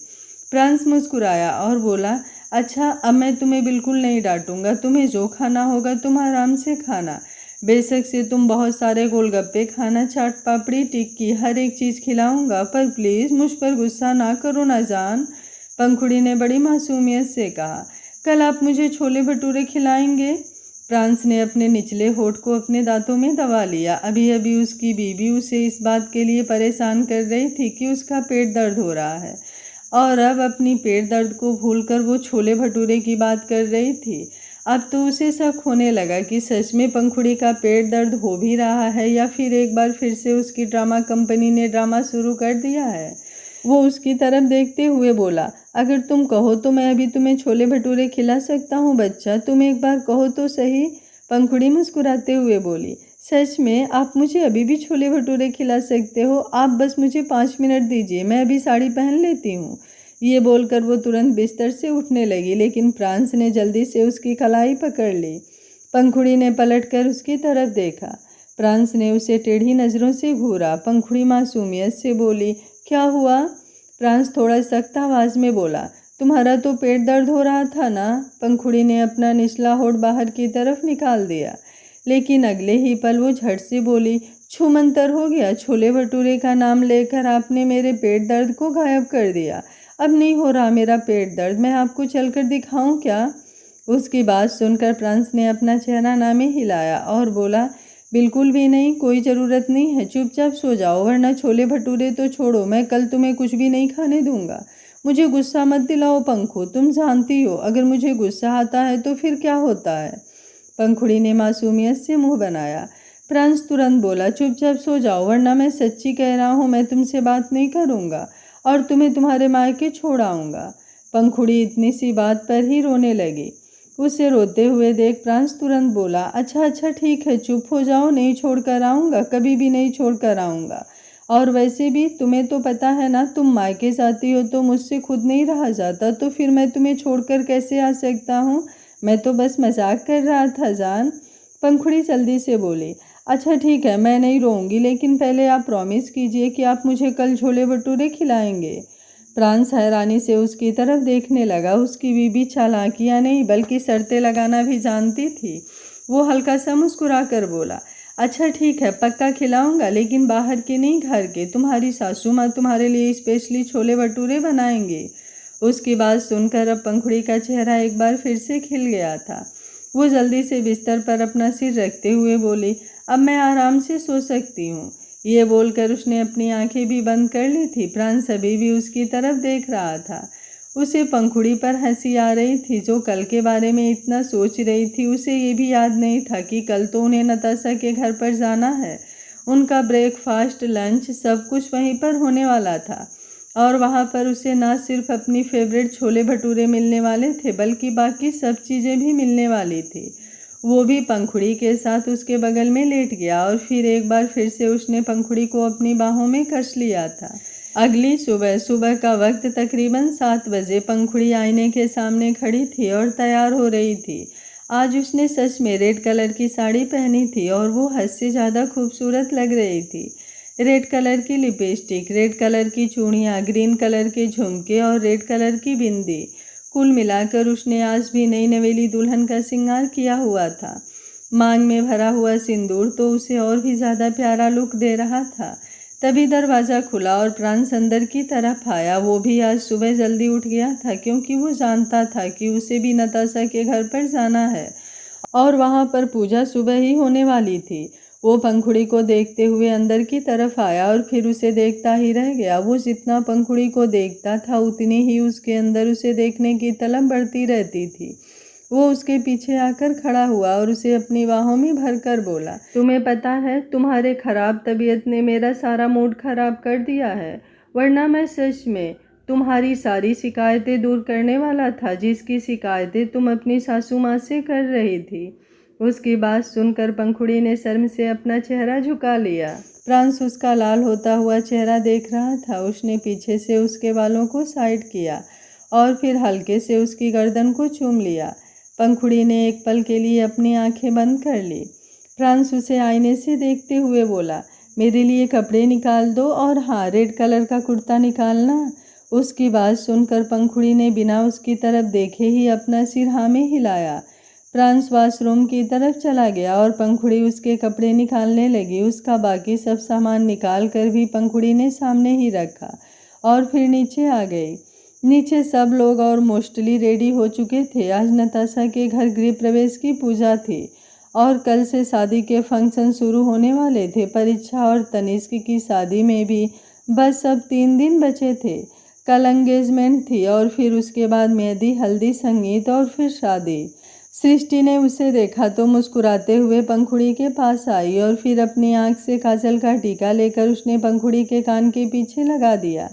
प्रांस मुस्कुराया और बोला, अच्छा अब मैं तुम्हें बिल्कुल नहीं डांटूंगा। तुम्हें जो खाना होगा तुम आराम से खाना। बेशक से तुम बहुत सारे गोलगप्पे खाना, चाट पापड़ी, टिक्की, हर एक चीज़ खिलाऊंगा, पर प्लीज़ मुझ पर गुस्सा ना करो ना जान। पंखुड़ी ने बड़ी मासूमियत से कहा, कल आप मुझे छोले भटूरे खिलाएंगे? प्रांस ने अपने निचले होठ को अपने दांतों में दबा लिया। अभी अभी उसकी बीवी उसे इस बात के लिए परेशान कर रही थी कि उसका पेट दर्द हो रहा है, और अब अपनी पेट दर्द को भूलकर वो छोले भटूरे की बात कर रही थी। अब तो उसे शक होने लगा कि सच में पंखुड़ी का पेट दर्द हो भी रहा है या फिर एक बार फिर से उसकी ड्रामा कंपनी ने ड्रामा शुरू कर दिया है। वो उसकी तरफ देखते हुए बोला, अगर तुम कहो तो मैं अभी तुम्हें छोले भटूरे खिला सकता हूँ बच्चा, तुम एक बार कहो तो सही। पंखुड़ी मुस्कुराते हुए बोली, सच में आप मुझे अभी भी छोले भटूरे खिला सकते हो? आप बस मुझे 5 मिनट दीजिए, मैं अभी साड़ी पहन लेती हूँ। ये बोलकर वो तुरंत बिस्तर से उठने लगी, लेकिन प्रांस ने जल्दी से उसकी कलाई पकड़ ली। पंखुड़ी ने पलटकर उसकी तरफ देखा। प्रांस ने उसे टेढ़ी नज़रों से घूरा। पंखुड़ी मासूमियत से बोली, क्या हुआ? प्रांस थोड़ा सख्त आवाज़ में बोला, तुम्हारा तो पेट दर्द हो रहा था ना? पंखुड़ी ने अपना निचला होठ बाहर की तरफ निकाल दिया, लेकिन अगले ही पल वो झट से बोली, छूमंतर हो गया। छोले भटूरे का नाम लेकर आपने मेरे पेट दर्द को गायब कर दिया। अब नहीं हो रहा मेरा पेट दर्द, मैं आपको चलकर दिखाऊं क्या? उसकी बात सुनकर प्रांस ने अपना चेहरा ना में हिलाया और बोला, बिल्कुल भी नहीं, कोई ज़रूरत नहीं है, चुपचाप सो जाओ, वरना छोले भटूरे तो छोड़ो, मैं कल तुम्हें कुछ भी नहीं खाने दूंगा। मुझे गुस्सा मत दिलाओ पंखु, तुम जानती हो अगर मुझे गुस्सा आता है तो फिर क्या होता है। पंखुड़ी ने मासूमियत से मुंह बनाया। प्रिंस तुरंत बोला, चुपचाप सो जाओ, वरना मैं सच्ची कह रहा हूँ, मैं तुमसे बात नहीं करूँगा और तुम्हें तुम्हारे मायके छोड़ आऊँगा। पंखुड़ी इतनी सी बात पर ही रोने लगी। उसे रोते हुए देख प्रिंस तुरंत बोला, अच्छा अच्छा ठीक है, चुप हो जाओ, नहीं छोड़ कर आऊँगा, कभी भी नहीं छोड़ कर आऊँगा। और वैसे भी तुम्हें तो पता है ना, तुम मायके जाती हो तो मुझसे खुद नहीं रहा जाता, तो फिर मैं तुम्हें छोड़कर कैसे आ सकता हूँ। मैं तो बस मजाक कर रहा था जान। पंखुड़ी जल्दी से बोली, अच्छा ठीक है, मैं नहीं रोऊंगी, लेकिन पहले आप प्रॉमिस कीजिए कि आप मुझे कल छोले भटूरे खिलाएंगे। प्रिंस हैरानी से उसकी तरफ देखने लगा। उसकी बीबी चालाकियाँ नहीं बल्कि शर्तें लगाना भी जानती थी। वो हल्का सा मुस्कुरा कर बोला, अच्छा ठीक है, पक्का खिलाऊंगा, लेकिन बाहर के नहीं, घर के। तुम्हारी सासू माँ तुम्हारे लिए स्पेशली छोले भटूरे बनाएंगे। उसकी बात सुनकर अब पंखुड़ी का चेहरा एक बार फिर से खिल गया था। वो जल्दी से बिस्तर पर अपना सिर रखते हुए बोली, अब मैं आराम से सो सकती हूँ। ये बोलकर उसने अपनी आंखें भी बंद कर ली थी। प्रिंस अभी भी उसकी तरफ देख रहा था। उसे पंखुड़ी पर हंसी आ रही थी, जो कल के बारे में इतना सोच रही थी। उसे ये भी याद नहीं था कि कल तो उन्हें नताशा के घर पर जाना है। उनका ब्रेकफास्ट, लंच सब कुछ वहीं पर होने वाला था और वहाँ पर उसे ना सिर्फ अपनी फेवरेट छोले भटूरे मिलने वाले थे, बल्कि बाकी सब चीज़ें भी मिलने वाली थी। वो भी पंखुड़ी के साथ उसके बगल में लेट गया और फिर एक बार फिर से उसने पंखुड़ी को अपनी बाहों में कस लिया था। अगली सुबह का वक्त तकरीबन 7 बजे पंखुड़ी आईने के सामने खड़ी थी और तैयार हो रही थी। आज उसने सच में रेड कलर की साड़ी पहनी थी और वो हद से ज़्यादा खूबसूरत लग रही थी। रेड कलर की लिपस्टिक, रेड कलर की चूड़ियाँ, ग्रीन कलर के झुमके और रेड कलर की बिंदी, कुल मिलाकर उसने आज भी नई नवेली दुल्हन का श्रृंगार किया हुआ था। मांग में भरा हुआ सिंदूर तो उसे और भी ज़्यादा प्यारा लुक दे रहा था। तभी दरवाज़ा खुला और प्रिंस अंदर की तरफ आया। वो भी आज सुबह जल्दी उठ गया था, क्योंकि वो जानता था कि उसे भी नताशा के घर पर जाना है और वहाँ पर पूजा सुबह ही होने वाली थी। वो पंखुड़ी को देखते हुए अंदर की तरफ आया और फिर उसे देखता ही रह गया। वो जितना पंखुड़ी को देखता था, उतनी ही उसके अंदर उसे देखने की तलब बढ़ती रहती थी। वो उसके पीछे आकर खड़ा हुआ और उसे अपनी बाहों में भरकर बोला, तुम्हें पता है, तुम्हारे खराब तबीयत ने मेरा सारा मूड खराब कर दिया है, वरना मैं सच में तुम्हारी सारी शिकायतें दूर करने वाला था, जिसकी शिकायतें तुम अपनी सासू माँ से कर रही थी। उसकी बात सुनकर पंखुड़ी ने शर्म से अपना चेहरा झुका लिया। प्रिंस उसका लाल होता हुआ चेहरा देख रहा था। उसने पीछे से उसके बालों को साइड किया और फिर हल्के से उसकी गर्दन को चूम लिया। पंखुड़ी ने एक पल के लिए अपनी आंखें बंद कर ली। प्रिंस उसे आईने से देखते हुए बोला, मेरे लिए कपड़े निकाल दो और हाँ, रेड कलर का कुर्ता निकालना। उसकी बात सुनकर पंखुड़ी ने बिना उसकी तरफ देखे ही अपना सिर हाँ में हिलाया। प्रिंस वॉशरूम की तरफ चला गया और पंखुड़ी उसके कपड़े निकालने लगी। उसका बाकी सब सामान निकाल कर भी पंखुड़ी ने सामने ही रखा और फिर नीचे आ गई। नीचे सब लोग और मोस्टली रेडी हो चुके थे। आज नताशा के घर गृह प्रवेश की पूजा थी और कल से शादी के फंक्शन शुरू होने वाले थे। परीक्षा और तनिष्क की शादी में भी बस अब 3 दिन बचे थे। कल एंगेजमेंट थी और फिर उसके बाद मेहंदी, हल्दी, संगीत और फिर शादी। सृष्टि ने उसे देखा तो मुस्कुराते हुए पंखुड़ी के पास आई और फिर अपनी आंख से काजल का टीका लेकर उसने पंखुड़ी के कान के पीछे लगा दिया।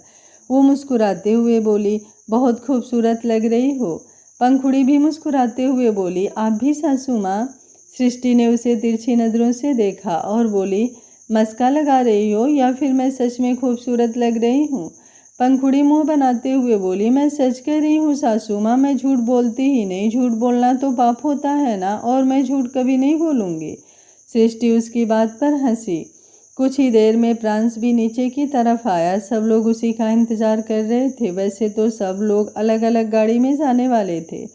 वो मुस्कुराते हुए बोली, बहुत खूबसूरत लग रही हो। पंखुड़ी भी मुस्कुराते हुए बोली, आप भी सासू माँ। सृष्टि ने उसे तिरछी नज़रों से देखा और बोली, मस्का लगा रही हो या फिर मैं सच में खूबसूरत लग रही हूँ। पंखुड़ी मुंह बनाते हुए बोली, मैं सच कह रही हूँ सासू माँ, मैं झूठ बोलती ही नहीं। झूठ बोलना तो पाप होता है ना, और मैं झूठ कभी नहीं बोलूँगी। सृष्टि उसकी बात पर हंसी। कुछ ही देर में प्रिंस भी नीचे की तरफ आया। सब लोग उसी का इंतजार कर रहे थे। वैसे तो सब लोग अलग अलग गाड़ी में जाने वाले थे,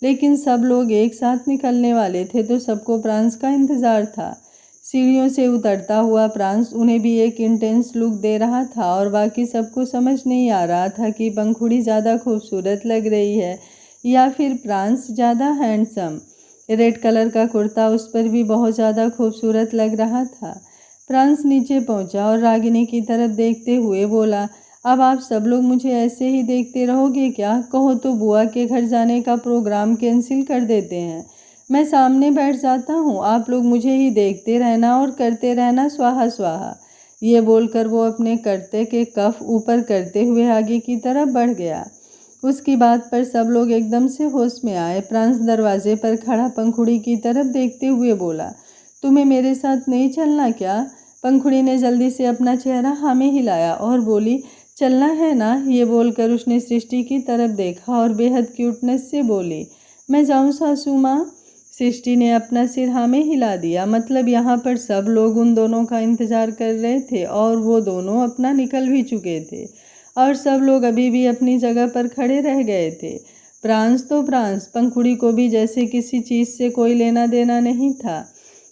लेकिन सब लोग एक साथ निकलने वाले थे तो सबको प्रिंस का इंतजार था। सीढ़ियों से उतरता हुआ प्रिंस उन्हें भी एक इंटेंस लुक दे रहा था और बाकी सबको समझ नहीं आ रहा था कि पंखुड़ी ज़्यादा खूबसूरत लग रही है या फिर प्रिंस ज़्यादा हैंडसम। रेड कलर का कुर्ता उस पर भी बहुत ज़्यादा खूबसूरत लग रहा था। प्रांस नीचे पहुंचा और रागिनी की तरफ देखते हुए बोला, अब आप सब लोग मुझे ऐसे ही देखते रहोगे क्या? कहो तो बुआ के घर जाने का प्रोग्राम कैंसिल कर देते हैं। मैं सामने बैठ जाता हूँ, आप लोग मुझे ही देखते रहना और करते रहना स्वाहा स्वाहा। ये बोलकर वो अपने करते के कफ ऊपर करते हुए आगे की तरफ बढ़ गया। उसकी बात पर सब लोग एकदम से होश में आए। प्रांस दरवाजे पर खड़ा पंखुड़ी की तरफ देखते हुए बोला, तुम्हें मेरे साथ नहीं चलना क्या? पंखुड़ी ने जल्दी से अपना चेहरा हाँ में हिलाया और बोली, चलना है ना? ये बोलकर उसने सृष्टि की तरफ देखा और बेहद क्यूटनेस से बोली, मैं जाऊँ सासू माँ? सृष्टि ने अपना सिर हाँ में हिला दिया। मतलब यहाँ पर सब लोग उन दोनों का इंतजार कर रहे थे और वो दोनों अपना निकल भी चुके थे और सब लोग अभी भी अपनी जगह पर खड़े रह गए थे। प्रांस तो प्रांस, पंखुड़ी को भी जैसे किसी चीज़ से कोई लेना देना नहीं था।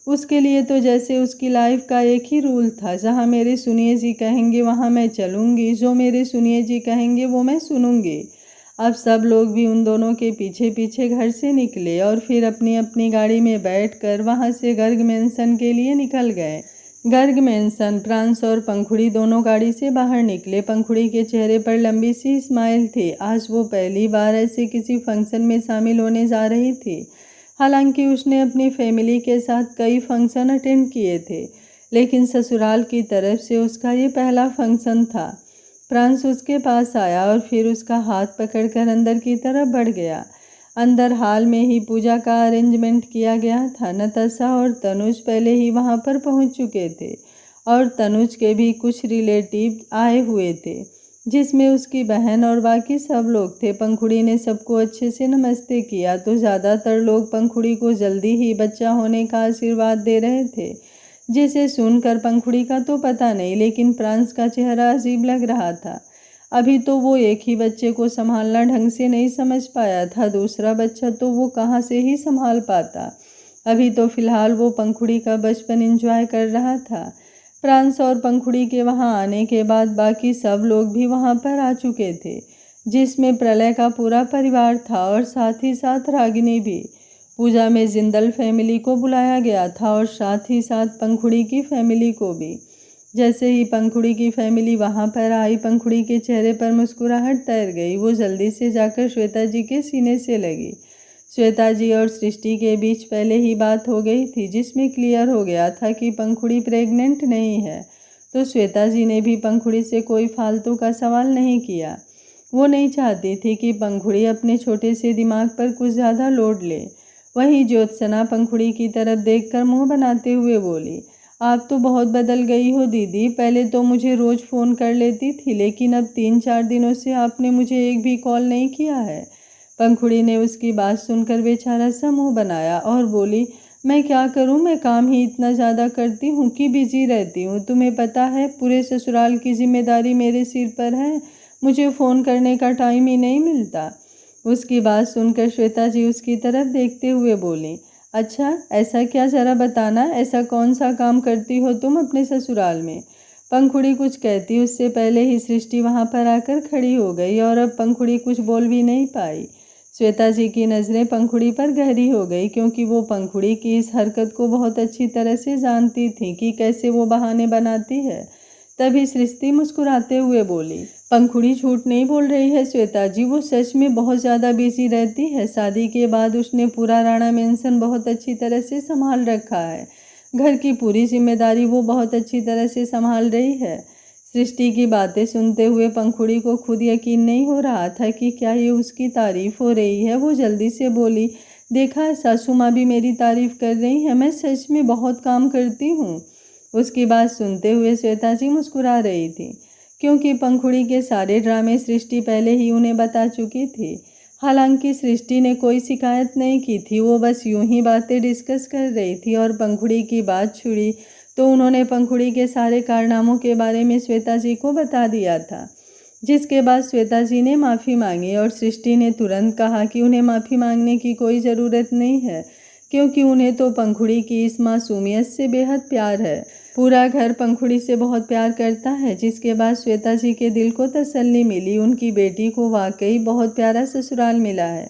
उसके लिए तो जैसे उसकी लाइफ का एक ही रूल था, जहाँ मेरे सुनिए जी कहेंगे वहाँ मैं चलूँगी, जो मेरे सुनिए जी कहेंगे वो मैं सुनूँगी। अब सब लोग भी उन दोनों के पीछे पीछे घर से निकले और फिर अपनी अपनी गाड़ी में बैठकर वहाँ से गर्ग मेंशन के लिए निकल गए। गर्ग मेंशन। प्रांस और पंखुड़ी दोनों गाड़ी से बाहर निकले। पंखुड़ी के चेहरे पर लंबी सी स्माइल थी। आज वो पहली बार ऐसे किसी फंक्शन में शामिल होने जा रही थी। हालांकि उसने अपनी फैमिली के साथ कई फंक्शन अटेंड किए थे, लेकिन ससुराल की तरफ से उसका ये पहला फंक्शन था। प्रांस उसके पास आया और फिर उसका हाथ पकड़कर अंदर की तरफ बढ़ गया। अंदर हाल में ही पूजा का अरेंजमेंट किया गया था। नताशा और तनुज पहले ही वहां पर पहुंच चुके थे और तनुज के भी कुछ रिलेटिव आए हुए थे, जिसमें उसकी बहन और बाकी सब लोग थे। पंखुड़ी ने सबको अच्छे से नमस्ते किया तो ज़्यादातर लोग पंखुड़ी को जल्दी ही बच्चा होने का आशीर्वाद दे रहे थे, जिसे सुनकर पंखुड़ी का तो पता नहीं, लेकिन प्रांस का चेहरा अजीब लग रहा था। अभी तो वो एक ही बच्चे को संभालना ढंग से नहीं समझ पाया था, दूसरा बच्चा तो वो कहाँ से ही संभाल पाता। अभी तो फिलहाल वो पंखुड़ी का बचपन एंजॉय कर रहा था। प्रांस और पंखुड़ी के वहाँ आने के बाद बाकी सब लोग भी वहाँ पर आ चुके थे, जिसमें प्रलय का पूरा परिवार था और साथ ही साथ रागिनी भी। पूजा में जिंदल फैमिली को बुलाया गया था और साथ ही साथ पंखुड़ी की फैमिली को भी। जैसे ही पंखुड़ी की फैमिली वहां पर आई, पंखुड़ी के चेहरे पर मुस्कुराहट तैर गई। वो जल्दी से जाकर श्वेता जी के सीने से लगी। श्वेता जी और सृष्टि के बीच पहले ही बात हो गई थी, जिसमें क्लियर हो गया था कि पंखुड़ी प्रेग्नेंट नहीं है। तो श्वेता जी ने भी पंखुड़ी से कोई फालतू का सवाल नहीं किया। वो नहीं चाहती थी कि पंखुड़ी अपने छोटे से दिमाग पर कुछ ज़्यादा लोड ले। वहीं ज्योत्सना पंखुड़ी की तरफ देखकर मुंह बनाते हुए बोली, आप तो बहुत बदल गई हो दीदी। पहले तो मुझे रोज़ फ़ोन कर लेती थी, लेकिन अब 3-4 दिनों से आपने मुझे एक भी कॉल नहीं किया है। पंखुड़ी ने उसकी बात सुनकर बेचारा सा मुँह बनाया और बोली, मैं क्या करूं, मैं काम ही इतना ज़्यादा करती हूं कि बिजी रहती हूं। तुम्हें पता है पूरे ससुराल की जिम्मेदारी मेरे सिर पर है, मुझे फ़ोन करने का टाइम ही नहीं मिलता। उसकी बात सुनकर श्वेता जी उसकी तरफ देखते हुए बोली, अच्छा ऐसा क्या, ज़रा बताना, ऐसा कौन सा काम करती हो तुम अपने ससुराल में? पंखुड़ी कुछ कहती उससे पहले ही सृष्टि वहां पर आकर खड़ी हो गई और अब पंखुड़ी कुछ बोल भी नहीं पाई। श्वेता जी की नज़रें पंखुड़ी पर गहरी हो गई, क्योंकि वो पंखुड़ी की इस हरकत को बहुत अच्छी तरह से जानती थी कि कैसे वो बहाने बनाती है। तभी सृष्टि मुस्कुराते हुए बोली, पंखुड़ी झूठ नहीं बोल रही है श्वेता जी, वो सच में बहुत ज़्यादा बिजी रहती है। शादी के बाद उसने पूरा राणा मेंशन बहुत अच्छी तरह से संभाल रखा है। घर की पूरी जिम्मेदारी वो बहुत अच्छी तरह से संभाल रही है। सृष्टि की बातें सुनते हुए पंखुड़ी को खुद यकीन नहीं हो रहा था कि क्या ये उसकी तारीफ हो रही है। वो जल्दी से बोली, देखा सासू माँ भी मेरी तारीफ कर रही है, मैं सच में बहुत काम करती हूँ। उसकी बात सुनते हुए श्वेता जी मुस्कुरा रही थी, क्योंकि पंखुड़ी के सारे ड्रामे सृष्टि पहले ही उन्हें बता चुकी थी। हालांकि सृष्टि ने कोई शिकायत नहीं की थी, वो बस यूं ही बातें डिस्कस कर रही थी और पंखुड़ी की बात छुड़ी तो उन्होंने पंखुड़ी के सारे कारनामों के बारे में श्वेता जी को बता दिया था। जिसके बाद श्वेता जी ने माफ़ी मांगी और सृष्टि ने तुरंत कहा कि उन्हें माफ़ी मांगने की कोई ज़रूरत नहीं है, क्योंकि उन्हें तो पंखुड़ी की इस मासूमियत से बेहद प्यार है। पूरा घर पंखुड़ी से बहुत प्यार करता है। जिसके बाद श्वेता जी के दिल को तसल्ली मिली, उनकी बेटी को वाकई बहुत प्यारा ससुराल मिला है।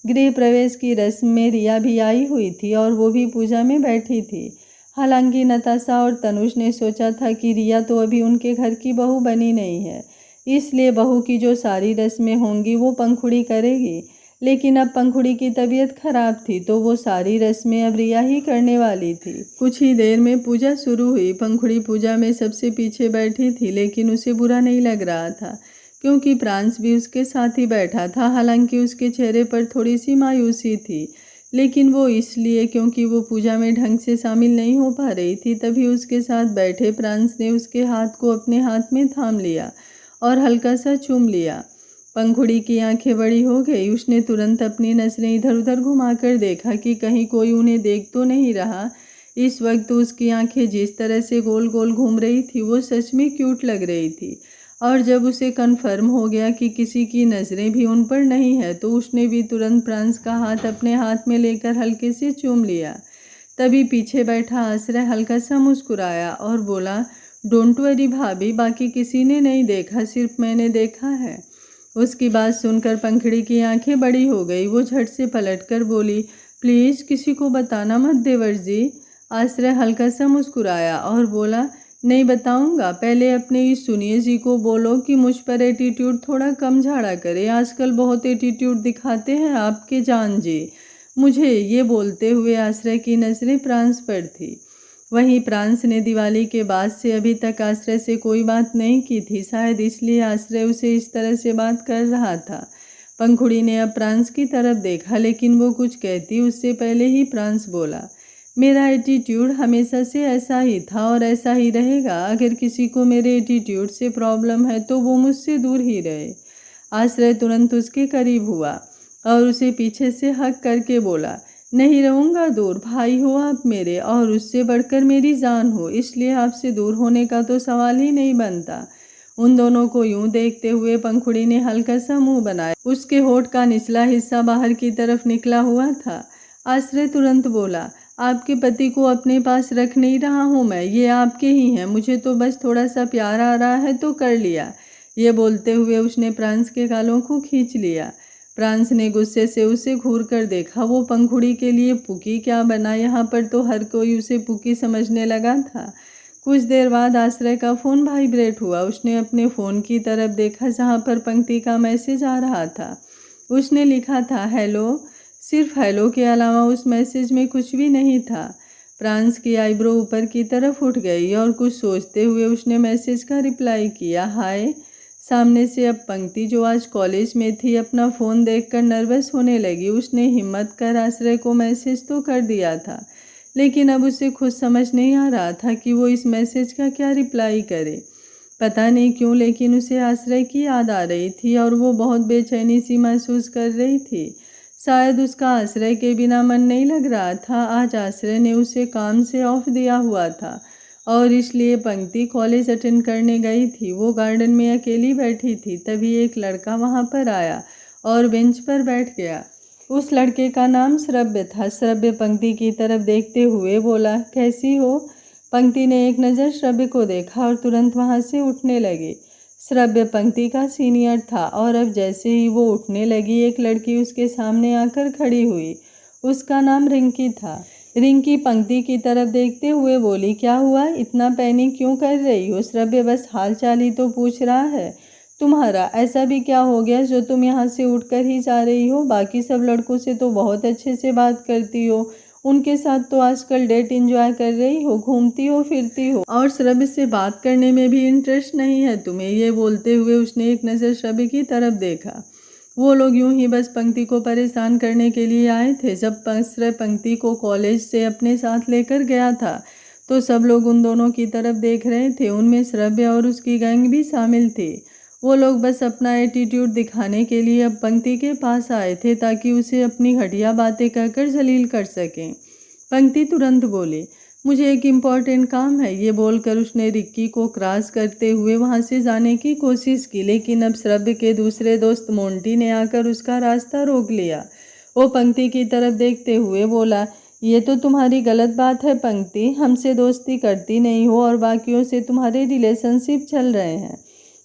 गृह प्रवेश की रस्म में रिया भी आई हुई थी और वो भी पूजा में बैठी थी। हालांकि नताशा और तनुज ने सोचा था कि रिया तो अभी उनके घर की बहू बनी नहीं है, इसलिए बहू की जो सारी रस्में होंगी वो पंखुड़ी करेगी। लेकिन अब पंखुड़ी की तबीयत खराब थी तो वो सारी रस्में अब रिया ही करने वाली थी। कुछ ही देर में पूजा शुरू हुई। पंखुड़ी पूजा में सबसे पीछे बैठी थी, लेकिन उसे बुरा नहीं लग रहा था क्योंकि प्रांस भी उसके साथ ही बैठा था। हालांकि उसके चेहरे पर थोड़ी सी मायूसी थी, लेकिन वो इसलिए क्योंकि वो पूजा में ढंग से शामिल नहीं हो पा रही थी। तभी उसके साथ बैठे प्रांस ने उसके हाथ को अपने हाथ में थाम लिया और हल्का सा चूम लिया। पंखुड़ी की आंखें बड़ी हो गई। उसने तुरंत अपनी नजरें इधर उधर घुमाकर देखा कि कहीं कोई उन्हें देख तो नहीं रहा। इस वक्त उसकी आंखें जिस तरह से गोल गोल घूम रही थी वो सच में क्यूट लग रही थी। और जब उसे कन्फर्म हो गया कि किसी की नज़रें भी उन पर नहीं है तो उसने भी तुरंत प्रांस का हाथ अपने हाथ में लेकर हल्के से चूम लिया। तभी पीछे बैठा आश्रय हल्का सा मुस्कुराया और बोला, डोंट वरी भाभी, बाकी किसी ने नहीं देखा, सिर्फ मैंने देखा है। उसकी बात सुनकर पंखुड़ी की आंखें बड़ी हो गई। वो झट से पलटकर बोली, प्लीज़ किसी को बताना मत देवर जी। आश्रय हल्का सा मुस्कुराया और बोला, नहीं बताऊंगा, पहले अपने इस सुनिए जी को बोलो कि मुझ पर एटीट्यूड थोड़ा कम झाड़ा करे, आजकल बहुत एटीट्यूड दिखाते हैं आपके जान जी। मुझे ये बोलते हुए आश्रय की नज़रें प्रांस पर थी। वहीं प्रांस ने दिवाली के बाद से अभी तक आश्रय से कोई बात नहीं की थी, शायद इसलिए आश्रय उसे इस तरह से बात कर रहा था। पंखुड़ी ने अब प्रांस की तरफ देखा, लेकिन वो कुछ कहती उससे पहले ही प्रांस बोला, मेरा एटीट्यूड हमेशा से ऐसा ही था और ऐसा ही रहेगा। अगर किसी को मेरे एटीट्यूड से प्रॉब्लम है तो वो मुझसे दूर ही रहे। आश्रय तुरंत उसके करीब हुआ और उसे पीछे से हक करके बोला, नहीं रहूँगा दूर, भाई हो आप मेरे और उससे बढ़कर मेरी जान हो, इसलिए आपसे दूर होने का तो सवाल ही नहीं बनता। उन दोनों को यूं देखते हुए पंखुड़ी ने हल्का सा मुंह बनाया। उसके होठ का निचला हिस्सा बाहर की तरफ निकला हुआ था। आश्रय तुरंत बोला, आपके पति को अपने पास रख नहीं रहा हूँ मैं, ये आपके ही हैं, मुझे तो बस थोड़ा सा प्यार आ रहा है तो कर लिया। ये बोलते हुए उसने प्रांस के गालों को खींच लिया। प्रांस ने गुस्से से उसे घूर कर देखा। वो पंखुड़ी के लिए पुकी क्या बना, यहाँ पर तो हर कोई उसे पुकी समझने लगा था। कुछ देर बाद आश्रय का फ़ोन वाइब्रेट हुआ। उसने अपने फ़ोन की तरफ देखा जहाँ पर पंक्ति का मैसेज आ रहा था। उसने लिखा था, हेलो। सिर्फ हेलो के अलावा उस मैसेज में कुछ भी नहीं था। प्रांस की आईब्रो ऊपर की तरफ उठ गई और कुछ सोचते हुए उसने मैसेज का रिप्लाई किया, हाय। सामने से अब पंक्ति, जो आज कॉलेज में थी, अपना फ़ोन देखकर नर्वस होने लगी। उसने हिम्मत कर आश्रय को मैसेज तो कर दिया था, लेकिन अब उसे खुद समझ नहीं आ रहा था कि वो इस मैसेज का क्या रिप्लाई करे। पता नहीं क्यों, लेकिन उसे आश्रय की याद आ रही थी और वो बहुत बेचैनी सी महसूस कर रही थी। शायद उसका आश्रय के बिना मन नहीं लग रहा था। आज आश्रय ने उसे काम से ऑफ दिया हुआ था और इसलिए पंक्ति कॉलेज अटेंड करने गई थी। वो गार्डन में अकेली बैठी थी। तभी एक लड़का वहाँ पर आया और बेंच पर बैठ गया। उस लड़के का नाम श्रव्य था। श्रव्य पंक्ति की तरफ देखते हुए बोला, कैसी हो? पंक्ति ने एक नज़र श्रव्य को देखा और तुरंत वहाँ से उठने लगी। श्रव्य पंक्ति का सीनियर था और अब जैसे ही वो उठने लगी, एक लड़की उसके सामने आकर खड़ी हुई। उसका नाम रिंकी था। रिंकी पंक्ति की तरफ देखते हुए बोली, क्या हुआ, इतना पैनिक क्यों कर रही हो? श्रव्य बस हाल चाल ही तो पूछ रहा है तुम्हारा। ऐसा भी क्या हो गया जो तुम यहाँ से उठकर ही जा रही हो? बाकी सब लड़कों से तो बहुत अच्छे से बात करती हो, उनके साथ तो आजकल डेट एंजॉय कर रही हो, घूमती हो, फिरती हो, और श्रव्य से बात करने में भी इंटरेस्ट नहीं है तुम्हें। ये बोलते हुए उसने एक नज़र श्रव्य की तरफ देखा। वो लोग यूं ही बस पंक्ति को परेशान करने के लिए आए थे। जब श्रव्य पंक्ति को कॉलेज से अपने साथ लेकर गया था तो सब लोग उन दोनों की तरफ देख रहे थे। उनमें श्रव्य और उसकी गैंग भी शामिल थी। वो लोग बस अपना एटीट्यूड दिखाने के लिए अब पंक्ति के पास आए थे ताकि उसे अपनी घटिया बातें कहकर जलील कर सकें। पंक्ति तुरंत बोली, मुझे एक इम्पॉर्टेंट काम है। ये बोलकर उसने रिक्की को क्रॉस करते हुए वहाँ से जाने की कोशिश की, लेकिन अब श्रव्य के दूसरे दोस्त मोंटी ने आकर उसका रास्ता रोक लिया। वो पंक्ति की तरफ देखते हुए बोला, ये तो तुम्हारी गलत बात है पंक्ति, हमसे दोस्ती करती नहीं हो और बाकियों से तुम्हारे रिलेशनशिप चल रहे हैं।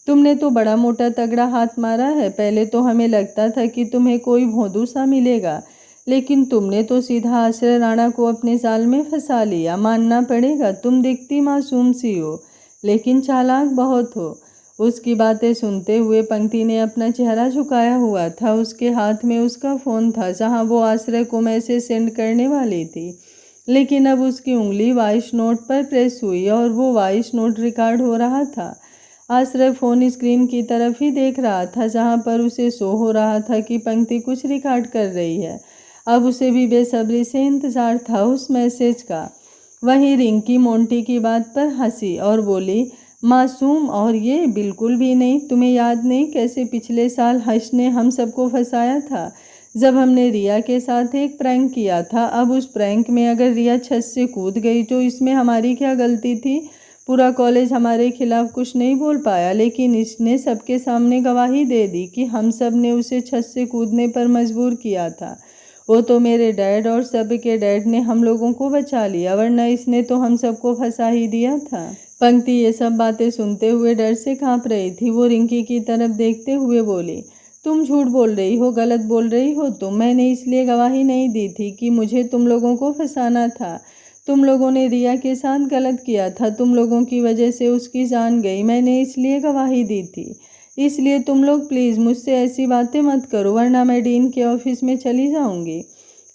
तुमने तो बड़ा मोटा तगड़ा हाथ मारा है। पहले तो हमें लगता था कि तुम्हें कोई भोंदू सा मिलेगा, लेकिन तुमने तो सीधा आश्रय राणा को अपने जाल में फंसा लिया। मानना पड़ेगा, तुम दिखती मासूम सी हो, लेकिन चालाक बहुत हो। उसकी बातें सुनते हुए पंक्ति ने अपना चेहरा झुकाया हुआ था। उसके हाथ में उसका फ़ोन था, जहां वो आश्रय को मैसेज सेंड करने वाली थी, लेकिन अब उसकी उंगली वॉइस नोट पर प्रेस हुई और वो वॉइस नोट रिकॉर्ड हो रहा था। आश्रय फ़ोन स्क्रीन की तरफ ही देख रहा था, जहां पर उसे शो हो रहा था कि पंक्ति कुछ रिकॉर्ड कर रही है। अब उसे भी बेसब्री से इंतज़ार था उस मैसेज का। वहीं रिंकी मोंटी की बात पर हंसी और बोली, मासूम और ये बिल्कुल भी नहीं। तुम्हें याद नहीं कैसे पिछले साल हर्ष ने हम सबको फंसाया था, जब हमने रिया के साथ एक प्रैंक किया था। अब उस प्रैंक में अगर रिया छत से कूद गई तो इसमें हमारी क्या गलती थी? पूरा कॉलेज हमारे खिलाफ कुछ नहीं बोल पाया, लेकिन इसने सबके सामने गवाही दे दी कि हम सब ने उसे छत से कूदने पर मजबूर किया था। वो तो मेरे डैड और सब के डैड ने हम लोगों को बचा लिया, वरना इसने तो हम सबको फंसा ही दिया था। पंक्ति ये सब बातें सुनते हुए डर से कांप रही थी। वो रिंकी की तरफ देखते हुए बोली, तुम झूठ बोल रही हो, गलत बोल रही हो तुम। मैंने इसलिए गवाही नहीं दी थी कि मुझे तुम लोगों को फंसाना था। तुम लोगों ने रिया के साथ गलत किया था, तुम लोगों की वजह से उसकी जान गई, मैंने इसलिए गवाही दी थी। इसलिए तुम लोग प्लीज़ मुझसे ऐसी बातें मत करो, वरना मैं डीन के ऑफिस में चली जाऊंगी।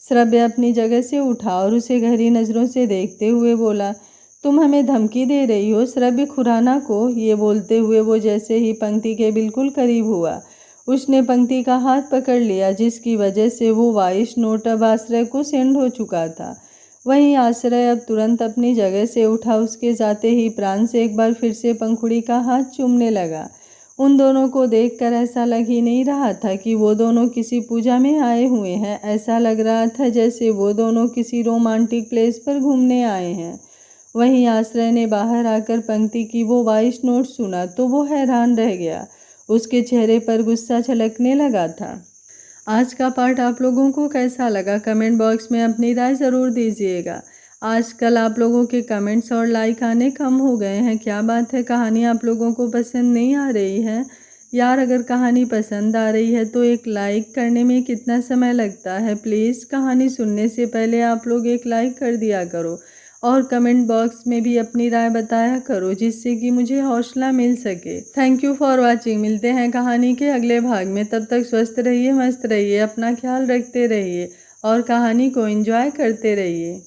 श्रव्य अपनी जगह से उठा और उसे गहरी नज़रों से देखते हुए बोला, तुम हमें धमकी दे रही हो श्रव्य खुराना को? ये बोलते हुए वो जैसे ही पंक्ति के बिल्कुल करीब हुआ, उसने पंक्ति का हाथ पकड़ लिया, जिसकी वजह से वो वॉइस नोट अब आश्रय को सेंड हो चुका था। वहीं आश्रय अब तुरंत अपनी जगह से उठा। उसके जाते ही प्राण से एक बार फिर से पंखुड़ी का हाथ चूमने लगा। उन दोनों को देखकर ऐसा लग ही नहीं रहा था कि वो दोनों किसी पूजा में आए हुए हैं। ऐसा लग रहा था जैसे वो दोनों किसी रोमांटिक प्लेस पर घूमने आए हैं। वहीं आश्रय ने बाहर आकर पंक्ति की वो वॉइस नोट सुना तो वो हैरान रह गया। उसके चेहरे पर गुस्सा छलकने लगा था। आज का पार्ट आप लोगों को कैसा लगा? कमेंट बॉक्स में अपनी राय ज़रूर दीजिएगा। आजकल आप लोगों के कमेंट्स और लाइक आने कम हो गए हैं, क्या बात है? कहानी आप लोगों को पसंद नहीं आ रही है? यार, अगर कहानी पसंद आ रही है तो एक लाइक करने में कितना समय लगता है? प्लीज़ कहानी सुनने से पहले आप लोग एक लाइक कर दिया करो और कमेंट बॉक्स में भी अपनी राय बताया करो, जिससे कि मुझे हौसला मिल सके। Thank you for watching. मिलते हैं कहानी के अगले भाग में। तब तक स्वस्थ रहिए, मस्त रहिए, अपना ख्याल रखते रहिए और कहानी को एंजॉय करते रहिए।